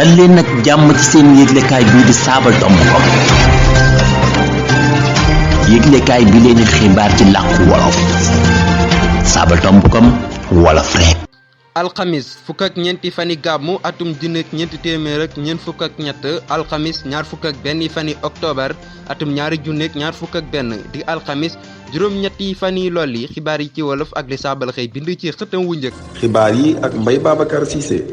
dal leen nag jàmm ci seen yëglekaay bii di Sabadombcom yëglekaay bi leen xibaar ci làkku wolof Sabadombcom wolof rek. alxamis fukk ak ñeenti fani gàmmu atum junni ak ñeenti téeméer ak ñeent fukk ak ñett alxamis ñaar fukk ak benn fani octobre atum ñaari junni ak ñaar fukk ak benn di alxamis juróom-ñetti fani lolli xibaar yi ci wolof ak li saabal xëy bind ci xëtam wu njëkk. xibaar yi ak Mbaye Babacar Cissé.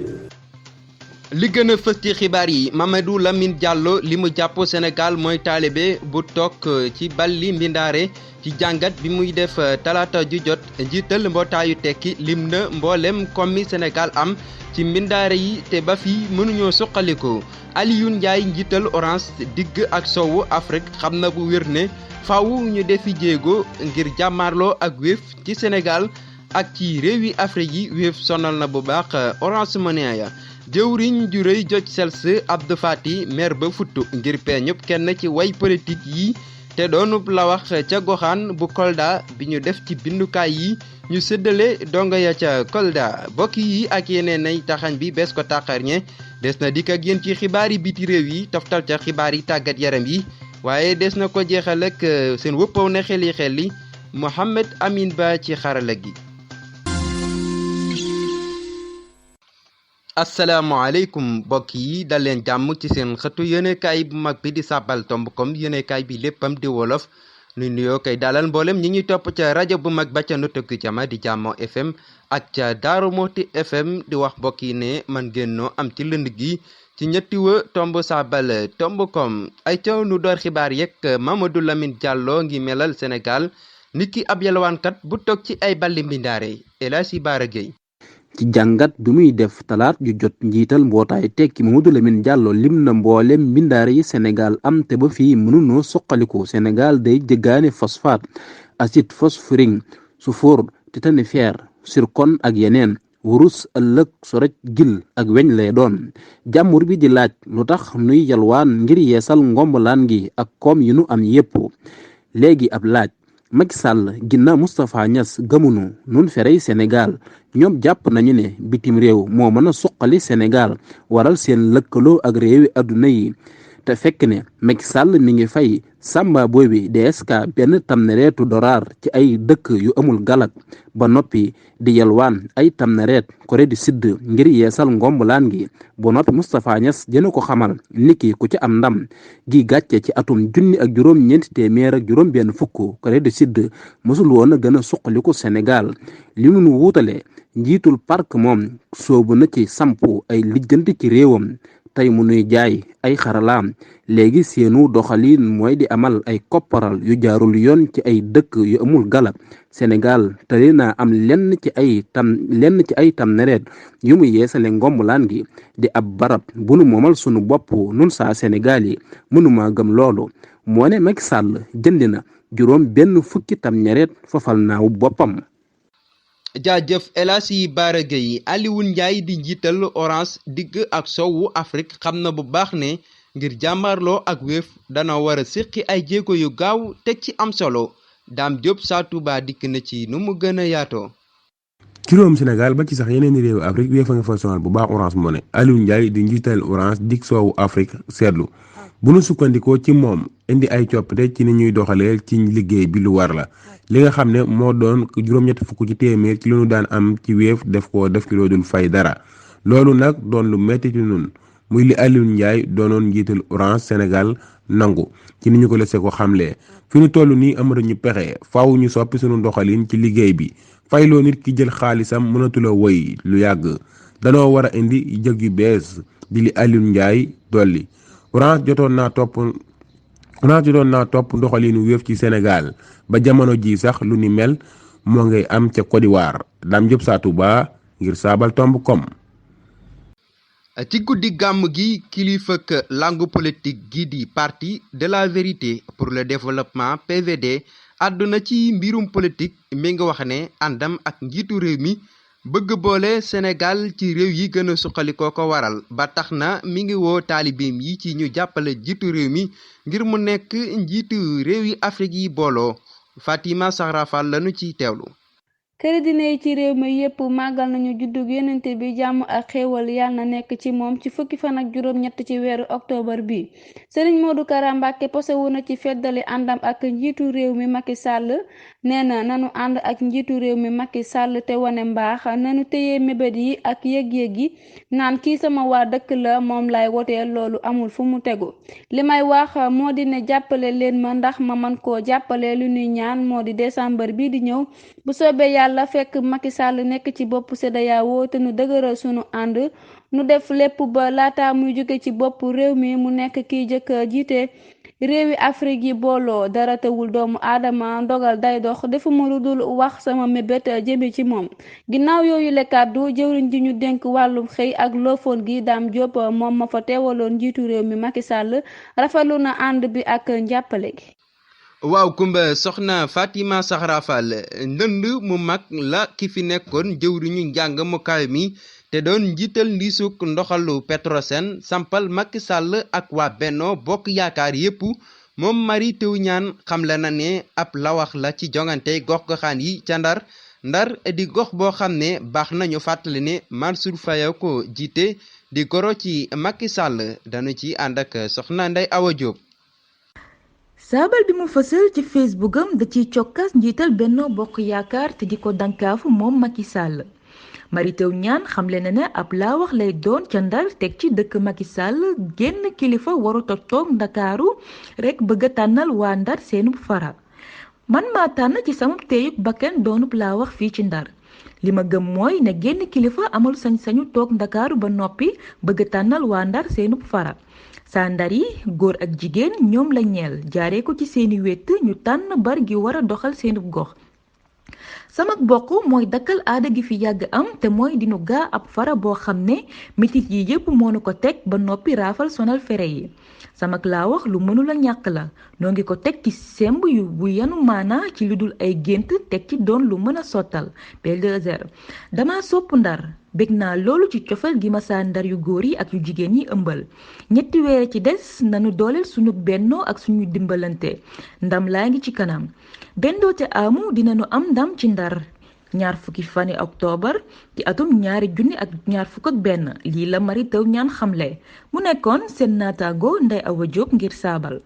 li gën a fës ci xibaar yi Mamadou Lamine Diallo li mu jàpp Sénégal mooy taalibe bu toog ci balli mbindaare ci jàngat bi muy def talaata ju jot njiital mbootaayu tekki lim na mboolem kommi Sénégal am ci mbindaare yi te ba fii mënuñoo suqaliko Alioune Ndiaye njiital Orange digg ak sowu Afrique xam na bu wér ne faaw ñu defi jéego ngir jàmmaarloo ak Wave ci Sénégal ak ci réewi Afrique yi Wave sonal na bu baax Orange Money ya jëwriñ ju rëy joj sels Abdou Fati maire ba futtu ngir peeñub kenn ci way politique yi te doonub la wax ca goxaan bu Kolda bi ñu def ci bindukaay yi ñu séddale donga ya ca Kolda bokk yi ak yeneen ay taxañ bi bees ko tàqarñe des na dikk ak yéen ci xibaar yi biti réew yi toftal ca xibaar yi tàggat yaram yi waaye des na ko jeexal ak seen wëppaw na xel yi Mohamed Amin Ba ci xarala gi. asalaamaaleykum mbokk yi dal leen jàmm ci seen xëtu yéenekaay bu mag bi di Sabadombcom yéenekaay bi léppam di wolof nu nuyoo koy dalal mboolem ñi ñuy topp ca rajo bu mag ba ca Notto Jama di Jàmmo FM ak ca Daaru Mooti FM di wax mbokk yi ne man génnoo am ci lënd gi ci ñetti wa tomb Sabadombcom ay caw nu door xibaar yeeg Mamadou Lamine Diallo ngi melal Sénégal niki ab yalwaankat bu toog ci ay balli mbindaare El Hadji Bara Gueye ci jàngat bi muy def talaat ju jot njiital mbootaay tekki Mamadou Lamine Diallo lim na mboolem mbindaare yi Sénégal am te ba fii mënunoo suqaliku Sénégal day jëggaane phosphate acide phosphorique sulfure titanifer zircon ak yeneen wurus ëllëg soroj gil ak weñ lay doon jàmbur bi di laaj lu tax nuy yalwaan ngir yeesal ngombalaan gi ak koom yi nu am yépp léegi ab laaj Macky Sall ginnaaw Moustapha Niass gëmunu nun ferey Sénégal ñoom jàpp nañu ne bitim réew moo mën a suqali Sénégal waral seen lëkkaloo ak réewi adduna yi te fekk ne Macky Sall mi ngi fay sàmba booy bi DSK benn tamnareetu dollar ci ay dëkk yu amul galak ba noppi di yalwaan ay tamnareet Corée du Sud ngir yeesal ngombalaan gi ba noppi Moustapha Niass dina ko xamal niki ku ci am ndam gi gàcce ci atum junni ak juróom-ñeenti téeméer ak juróom-benn fukk Corée du Sud mësul woon a gën a suqaliku Sénégal li nu wuutale njiitul parc moom soobu na ci sampu ay lijjanti ci réewam tey mu nuy jaay ay xaralaam léegi seenu doxalin mooy di amal ay kopparal yu jaarul yoon ci ay dëkk yu amul galak Sénégal tali naa am lenn ci ay tamnareet yu mu yeesale ngombalaan gi di ab barab bu nu moomal sunu bopp nun saa Sénégal yi mënuma gëm loolu moo ne Macky Sall jënd na juróom benn fukki tamnareet fafal naaw boppam. jaajëf El Hadji Bara Gueye Alioune Ndiaye di njiital Orange digg ak sowu Afrique xam na bu baax ne ngir jàmmarloo ak Wave dana war a séqi ay jéego yu gaaw teg ci am solo Dame Diop Sa Touba dikk na ci nu mu gën a yaatoo. ci réewum Sénégal ba ci sax yeneen i réewu Afrique Wave a nga fa sonal bu baax Orange Money Alioune Ndiaye di njiital Orange digg soowu Afrique seetlu bu nu sukkandikoo ci moom indi ay coppite ci ni ñuy doxalee ci liggéey bi lu war la li nga xam ne moo doon juróom-ñett fukk ci téeméer ci li nu daan am ci Wave def ci loo dul fay dara loolu nag doon lu metti ci nun muy li Alioune Ndiaye doonoon njiital Orange Sénégal nangu ci ni ñu ko lese ko xamlee fi ñu toll nii amatuñu pexe faaw ñu soppi sunu doxalin ci liggéey bi fayloo nit ki jël xaalisam mënatula woy lu yàgg danoo war a indi jëg yu bees di li Alioune Ndiaye dolli Orange jotoon naa topp doxalinu Wave ci Sénégal ba jamono ji sax lu ni mel moo ngay am ca Côte d'Ivoire Dame Diop Sa Touba ngir Sabadombcom. ci guddi gàmm gi kilifak langue politique gi di parti de la vérité pour le développement PVD àdduna ci mbirum politique mi nga wax ne àndam ak njiitu réew mi bëgg boole Sénégal ci réew yi gën a suqalikoo ko waral ba tax na mi ngi woo taalibeem yi ci ñu jàppale njiitu réew mi ngir mu nekk njiitu réew yi Afrique yi booloo Fatima Sahra Fall lañu ciy teewlu. këri diine yi ci réew mi yépp màggal nañu juddug yonent bi jàmm ak xéewal yàlla na nekk ci moom ci fukki fan ak juróom-ñett ci weeru octobre bi Serigne Modou Kara Mbacké posewu na ci feddali àndam ak njiitu réew mi Macky Sall nee na nanu ànd ak njiitu réew mi Macky Sall te wane mbaax nanu téye mébét yi ak yëg-yëg yi naan kii sama waa dëkk la moom lay woteel loolu amul fu mu tegu li may wax moo di ne jàppale leen ma ndax ma man koo jàppale lu ñuy ñaan moo di décembre bii di ñëw bu soobee yàlla fekk Macky Sall nekk ci bopp CEDEAO te nu dëgëral sunu ànd nu def lépp ba laata muy jóge ci bopp réew mi mu nekk kiy jëkk jiite réewi Afrique yi booloo dara tewul doomu aadama ndogal day dox defuma lu dul wax sama mébét jëme ci moom ginnaaw yooyu le kàddu jëwriñ ji ñu dénk wàllum xëy ak loofoon gi Dame Diop moom ma fa teewaloon njiitu réew mi Macky Sall rafetlu na ànd bi ak njàppale gi. waaw Kumba soxna Fatima Zahra Fall ndënd mu mag la ki fi nekkoon jëwriñu njàng mu kaw mi te doon njiital ndiisuk ndoxalu Petrosen sampal Macky Sall ak waa Benno Bokk Yaakaar yépp moom Mary Teuw Niane xamle na ne ab lawax la ci jongante gox-goxaan yi ca Ndar di gox boo xam ne baax nañu fàttali ne Mansour Faye ko jiite di goro ci Macky Sall dañu ci ànd ak soxna Ndeye Awa Diop. saabal bi mu fësal ci Facebook am da ciy cokkas njiital Benno Bokk Yaakaar te di ko dankaafu moom Macky Sall Mary Teuw Niane xamle na ne ab laawax lay doon ca Ndar teg ci dëkk Macky Sall génn kilifa warut a toog Ndakaaru rek bëgg a tànnal waa Ndar seenub fara man maa tànn ci sama téyub bakkan doonub laawax fii ci Ndar li ma gëm mooy ne génn kilifa amul sañ-sañu toog Ndakaaru ba noppi bëgg a tànnal waa Ndar seenub fara saa Ndar yi góor ak jigéen ñoom la ñeel jaaree ko ci seeni wett ñu tànn bar gi war a doxal seenub gox sama bokk mooy dakkal aada gi fi yàgg am te mooy dinu gaa ab fara boo xam ne mitit yi yépp moo nu ko teg ba noppi raafal sonal fere yi sama laa wax lu mënula ñàkk la noo ngi ko teg ci semb yu bu yanu maana ci lu dul ay gént teg ci doon lu mën a sottal P2R dama sopp Ndar bég naa loolu ci cofal gi ma saa Ndar yu góor yi ak yu jigéen yi ëmbal ñetti weer ci des nanu dooleel suñu bennoo ak suñu dimbalante ndam laa ngi ci kanam bendoo te amu dinañu am ndam ci Ndar ñaar fukki fani octobre ci atum 2021 lii la Mary Teuw Niane xamle mu nekkoon seen naataango Ndeye Awa Diop ngir saabal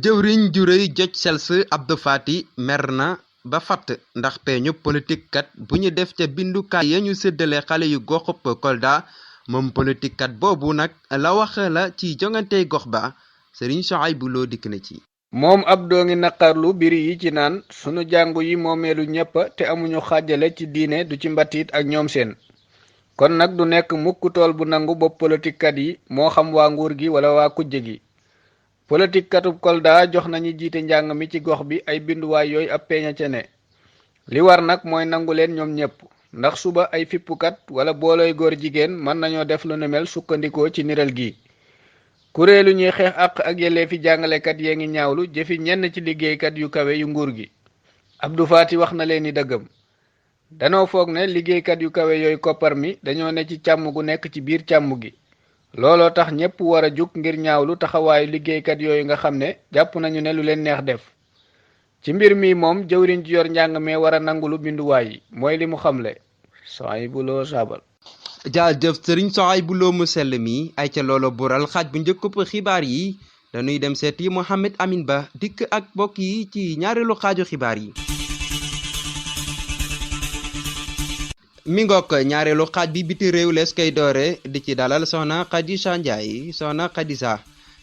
jëwriñ ju rëy joj sels Abdou Fati mer na ba fatt ndax peeñu politique kat bu ñu def ca bindukaay ya ñu séddale xale yu goxub Kolda moom politique kat boobu nag la wax la ci jongante gox ba Serigne Souhaïbou Lo dikk na ci moom Abdou ngi naqarlu biri yi ci naan sunu jàngu yi moomeelu ñépp te amuñu xaajale ci diine du ci mbatit ak ñoom seen kon nag du nekk mukk tool bu nangu bopp politique kat yi moo xam waa nguur gi wala waa kujje gi politique katub Kolda jox nañu jiite njàng mi ci gox bi ay binduwaay yooyu ab peeña ca ne li war nag mooy nangu leen ñoom ñépp ndax suba ay fippukat wala boolooy góor jigéen mën nañoo def lu nu mel sukkandikoo ci niral gi kuréelu ñuy xeex àq ak yelleefi jàngalekat yee ngi ñaawlu jëfi ñenn ci liggéeykat yu kawe yu nguur gi Abdou Fati wax na leen ni dëggam danoo foog ne liggéeykat yu kawe yooyu koppar mi dañoo ne ci càmm gu nekk ci biir càmm gi looloo tax ñépp war a jug ngir ñaawlu taxawaayu liggéeykat yooyu nga xam ne jàpp nañu ne lu leen neex def ci mbir mi moom jëwriñ ji yor njàng mee war a nangulu binduwaay yi mooy li mu xamle Souhaïbou Lo saabal jaajëf Serigne Souhaïbou Lo mu sell mi ay ca loolo bural xaaj bu njëkkub xibaar yi dañuy dem seeti Mohamed Amin Ba dikk ak bokk yi ci ñaareelu xaaju xibaar yi mi ngook ñaareelu xaaj bi biti réew lees koy doore di ci dalal soxna Khadija Ndiaye soxna Khadija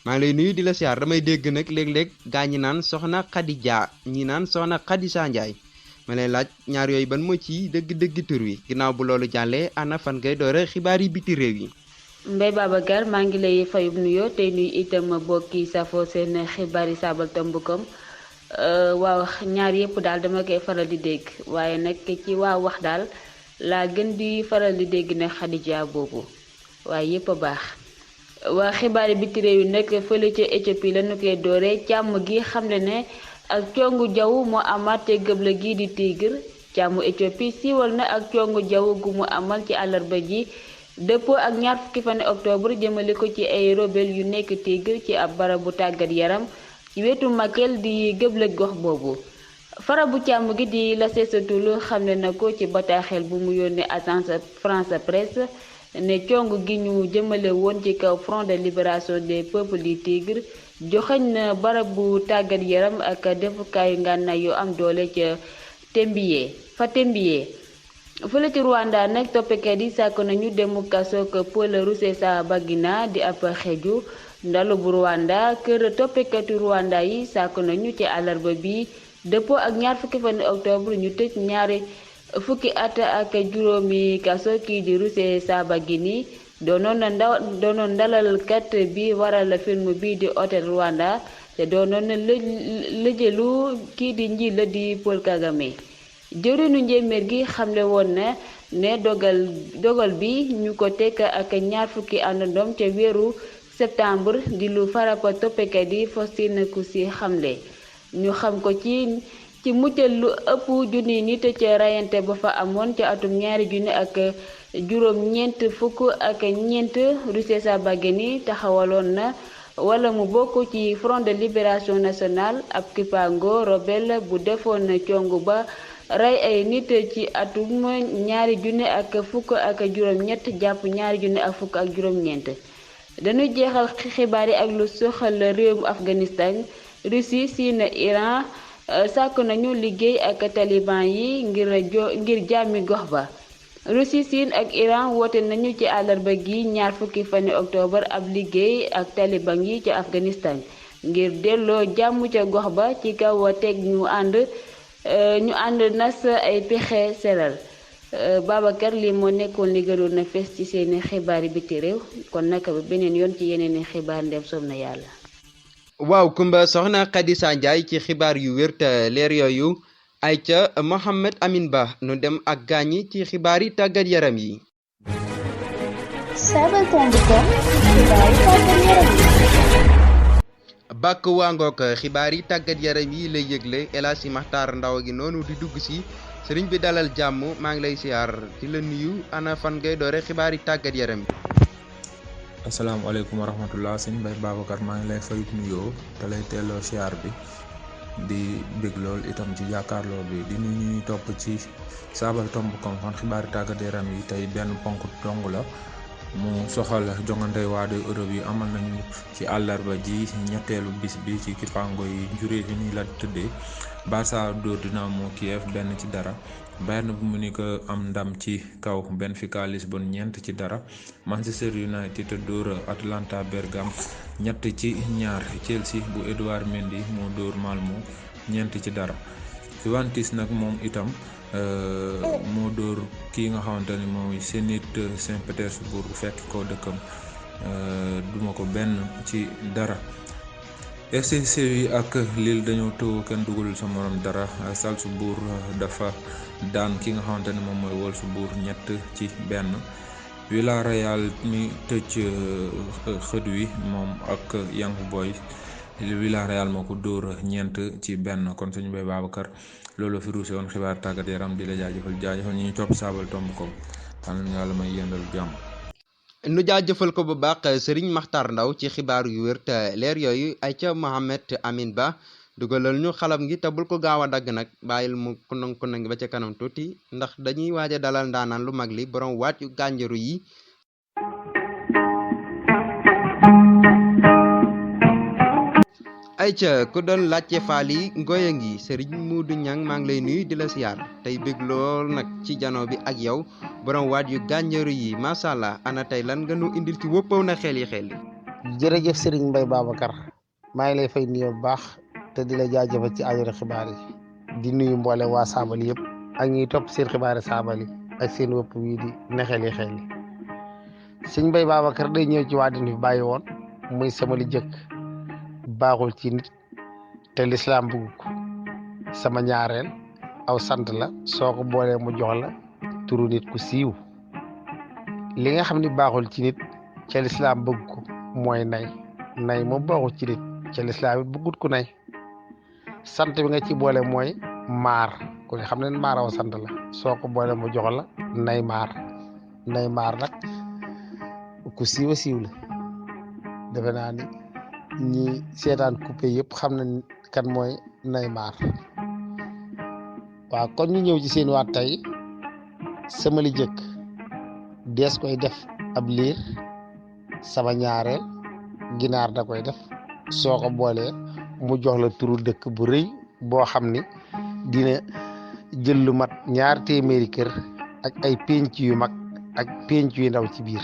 maa ngi lay nuyu di la siyaar damay dégg nag léeg-léeg gaa ñi naan soxna Khadija ñi naan soxna Khadija Ndiaye ma lay laaj ñaar yooyu ban moo ci dëgg-dëgg tur wi ginnaaw bu loolu jàllee ana fan ngay doore xibaar yi biti réew yi Mbaye Babacar maa ngi lay fayub nuyoo tey nuyu itam bokki safo seen xibaar yi saabal tambukom waaw ñaar yëpp daal dama koy faral di dégg waaye nag ci waa wax daal laa gën di faral di dégg ne Khadija boobu waaye yëpp a baax waa xibaar yi biti réew yi nag fële ca Éthiopie lañu koy doore càmm gi xamle ne ak congu jaww moo amaat te gëbla gii di Tigre càmmu Éthiopie siiwal na ak congu jaww gu mu amal ci àllarba ji dëppoo ak ñaar fukki fan octobre jëmale ko ci ay rebelle yu nekk Tigre ci ab barabu tàggat yaram ci wetu Mekelle di gëbla gox boobu farabu càmm gi di la seesatul xamle na ko ci bataaxel bu mu yónnee agence France Presse ne cong gi ñu jëmale woon ci kaw Front de Libération des Peuples du Tigre joxañ na barab bu tàggat yaram ak defukaayu ngànnaay yu am doole ca Tembié fële ci Rwanda nag toppekat yi sàkk nañu demu kasook Paul Rusesabagina di ab xeju ndalu bu Rwanda kër toppekatu Rwanda yi sàkk nañu ci àllarba bi dëppoo ak ñaar fukki fan octobre ñu tëj ñaari fukki at ak juróomi kaso kii di Rusesabagina doonoon ndalalkat bi waral film bi di Hotel Rwanda te doonoon lëjëlu kii di njiit la di Paul Kagame jëwriñu njéeméer gi xamle woon na ne dogal bi ñu ko teg ak ñaar fukki àndandoom ca weeru septembre di lu farapa toppekat yi Faustin Cousi xamle ñu xam ko ci muccal lu ëpp junni nit ca rayante ba fa amoon ca atum 2000 ak juróom-ñeent fukk ak ñeent Rusesabagina taxawaloon na wala mu bokk ci Front de Libération Nationale ab kippaango rebelle bu defoon congu ba rey ay nit ci atum 2000 ak fukk ak juróom-ñett jàpp 2000 ak fukk ak juróom-ñeent dañuy jeexal xibaar yi ak lu soxal réewum Afghanistan Russie Chine Iran sàkk nañu liggéey ak taliban yi ngir jàmmi gox ba Russie Chine ak Iran woote nañu ci àllarba gi ñaar fukki fani octobre ab liggéey ak taliban yi ca Afghanistan ngir delloo jàmm ca gox ba ci kaw teg ñu ànd nas ay pexe seral Babacar li moo nekkoon li gënoon na fees ci seeni xibaar yi biti réew kon naka ba beneen yoon ci yeneen xibaar ndem soob na yàlla. waaw Kumba soxna Khadija Ndiaye ci xibaar yu wér te leer yooyu ayca Mohamed Amin Ba nu dem ak gaañi ci xibaar yi tàggat yaram yi. bàkk waangook xibaar yi tàggat yaram yi lay yëgle El Hadji Makhtar Ndaw gi noonu di dugg si sëriñ bi dalal jàmm maa ngi lay siyaar di la nuyu ana fan ngay doore xibaar yi tàggat yaram yi. asalaamaaleykum wa rahmatullah sëñ Mbaye Babacar maa ngi lay fay nuyoo te lay teeloo siyaar bi di bég lool itam ci jàkkaarloo bi di nuyu ñuy topp ci sabaltomb.com kon xibaar yi tàggat yaram yi tey benn ponk dong la mu soxal jongante waade Europe yi amal nañu ci àllarba ji ñetteelu bis bi ci kippaango yi juree fi nii la tëddee Barça dóor Dinamo Kiev 1-0 Bayern Munich am ndam ci kaw Benfica Lisbonne 4-0 Manchester United dóor Atalanta Bergame 3-2 Chelsea bu Edouard Mendy moo dóor Malmo 4-0 Juventus nag moom itam moo dóor kii nga xamante ni mooy Zenit Saint-Pétersbourg fekk ko dëkkam duma ko 1-0 FC Séville ak Lille dañoo tëw kenn dugalul sa morom dara Salzbourg dafa daan ki nga xamante ni moom mooy Wolfsburg 3-1 Villarreal mi tëj xët wi moom ak Young Boys Villarreal moo ko dóor 4-1 kon suñu bay Babacar loolu fi ruuse woon xibaar tàggat yaram di la jaajëfal ñi ñu topp sabaltomb.com xam nañu yàlla may yendal jàmm. nu jaajëfal ko bu baax Serigne Makhtar Ndaw ci xibaar yu wér te leer yooyu ay ca Mohamed Amin Ba dugalal ñu xalam gi te bul ko gaaw a dagg nag bàyyil mu kunang ba ca kanam tuuti ndax dañuy waaj a dalal ndaanaan lu mag li borom waat yu gànjaru yi. ayca ku doon laajte faali ngoya ngi Serigne Modou Niang maa ngi lay nuyu di la siyaar tey bég lool nag ci jano bi ak yow borom waat yu gànjaru yi macha allah ana tey lan nga nu indil ci wëppaw na xel yi. jërëjëf Serigne Mbaye Babacar maa ngi lay fay nuyoo bu baax te di la jaajëfal ci ajoro xibaar yi di nuyu mboole waa Saabali yëpp ak ñuy topp seen xibaari Saabali ak seen wëpp wi di ne xel yi Serigne Mbaye Babacar day ñëw ci waa din fi bàyyi woon muy sama li jëkk baaxul ci nit te lislaam bëgg ko sama ñaareel aw sant la soo ko boolee mu jox la turu nit ku siiw li nga xam ni baaxul ci nit ca lislaam bëgg ko mooy nay moom baaxul ci nit ca lislaam it bëggut ku nay sant bi nga ci boole mooy maar ku ne xam ne maar aw sant la soo ko boolee mu jox la nay maar nag ku siiw la defe naa ni ñi seetaan coupé yëpp xam nañ kan mooy Neymar waaw kon ñu ñëw ci seen waat tey samali jëkk dees koy def ab liir sama ñaareel ginaar da koy def soo ko boolee mu jox la turu dëkk bu rëy boo xam ni dina jël lu mat 200 kër ak ay pénc yu mag ak pénc yu ndaw ci biir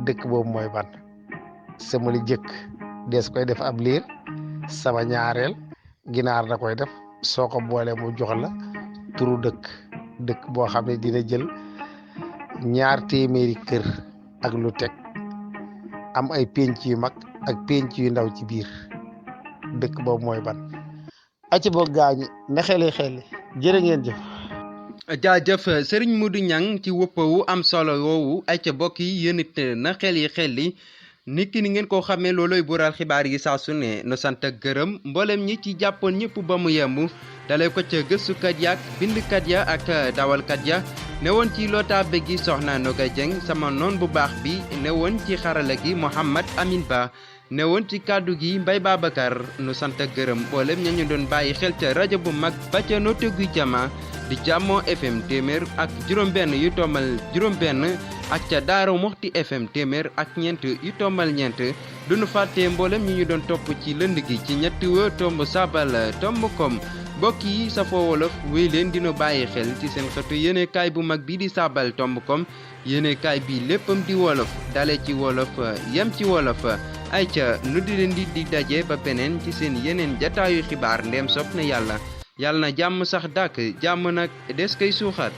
dëkk boobu mooy ban samali jëkk dees koy def ab liir sama ñaareel ginaar da koy def soo ko boolee mu jox la turu dëkk boo xam ne dina jël 200 kër ak lu teg am ay pénc yu mag ak pénc yu ndaw ci biir dëkk boobu mooy ban acca boog gaañi ne xeli jërë ngeen jëf jaajëf Serigne Modou Niang ci woppawu am solo woowu acca bokk yi yéen it na xel nit ki ni ngeen ko xamee looloy bural xibaar yi saa su ne nu sant ak gërëm mboolem ñi ci jàppoon ñëpp ba mu yemb dalee ko ca gëstukat ya ak bindkat ya ak dawalkat ya newoon ci lotaabe gi soxna Noga Dieng sama noon bu baax bi newoon ci xarala gi Mouhamad Amin Ba newoon ci kàddu gi Mbaye Babacar nu sant ak gërëm mboolem ña ñu doon bàyyi xel ca rajo bu mag ba ca noote guy jama di Jàmmoo FM téeméer ak juróom-benn yu tommal juróom-benn ak ca Daaru Moxti FM téeméer ak ñeent yu tommal ñeent duñu fàtte mboolem ñi ñu doon topp ci lënd gi ci ñetti wë tomb sabal tomb com mbokk yi safoo wolof wéy leen dina bàyyi xel ci seen xëtu yéenekaay bu mag bii di sabal tomb com yéenekaay bi léppam di wolof dale ci wolof yem ci wolof ay ca nu di leen di daje ba beneen ci seen yeneen jataayu xibaar ndeem sopp na yàlla na jàmm sax dàkk jàmm nag des koy suuxat